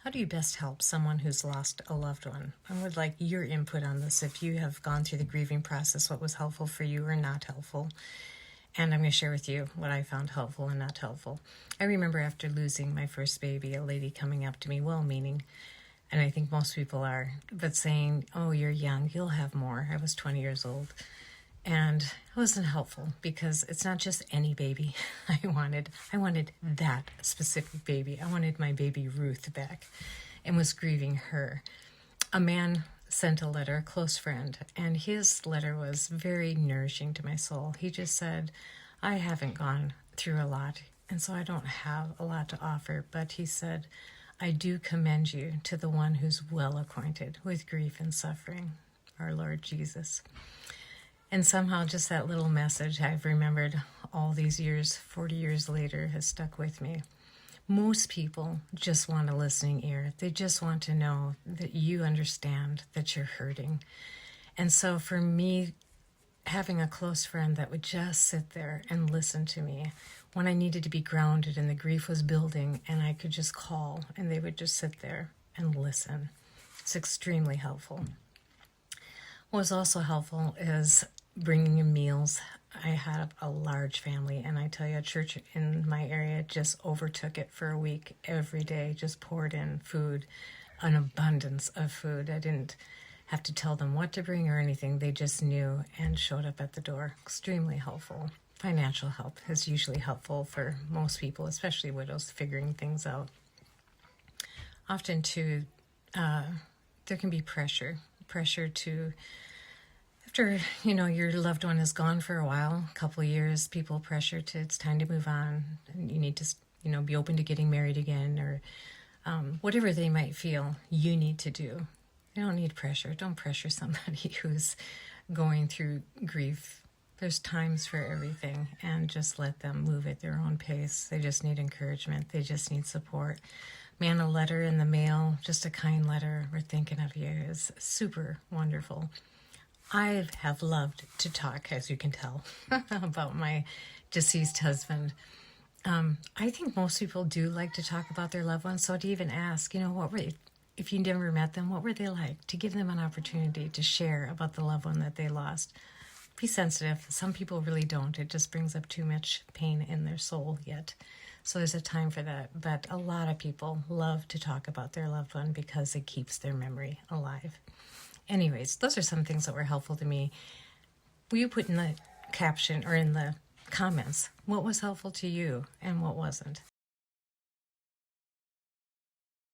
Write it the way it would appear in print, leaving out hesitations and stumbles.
How do you best help someone who's lost a loved one? I would like your input on this. If you have gone through the grieving process, what was helpful for you or not helpful? And I'm going to share with you what I found helpful and not helpful. I remember after losing my first baby, a lady coming up to me, well-meaning, and I think most people are, but saying, "Oh, you're young, you'll have more." I was 20 years old. And it wasn't helpful because it's not just any baby I wanted. I wanted that specific baby. I wanted my baby Ruth back and was grieving her. A man sent a letter, a close friend, and his letter was very nourishing to my soul. He just said, "I haven't gone through a lot, and so I don't have a lot to offer," but he said, "I do commend you to the one who's well acquainted with grief and suffering, our Lord Jesus." And somehow just that little message I've remembered all these years, 40 years later, has stuck with me. Most people just want a listening ear. They just want to know that you understand that you're hurting. And so for me, having a close friend that would just sit there and listen to me when I needed to be grounded and the grief was building and I could just call and they would just sit there and listen. It's extremely helpful. What was also helpful is bringing in meals. I had a large family, and I tell you, a church in my area just overtook it for a week. Every day just poured in food, an abundance of food. I didn't have to tell them what to bring or anything. They just knew and showed up at the door. Extremely helpful. Financial help is usually helpful for most people, especially widows, figuring things out. Often, too, there can be pressure to, after, your loved one is gone for a while, a couple of years, people pressure to, it's time to move on. And you need to, be open to getting married again, or whatever they might feel you need to do. You don't need pressure. Don't pressure somebody who's going through grief. There's times for everything, and just let them move at their own pace. They just need encouragement. They just need support. Man, a letter in the mail, just a kind letter, "We're thinking of you," is super wonderful. I have loved to talk, as you can tell, about my deceased husband. I think most people do like to talk about their loved ones, so to even ask, if you never met them, what were they like? To give them an opportunity to share about the loved one that they lost. Be sensitive. Some people really don't. It just brings up too much pain in their soul yet. So there's a time for that. But a lot of people love to talk about their loved one because it keeps their memory alive. Anyways, those are some things that were helpful to me. Will you put in the caption or in the comments what was helpful to you and what wasn't?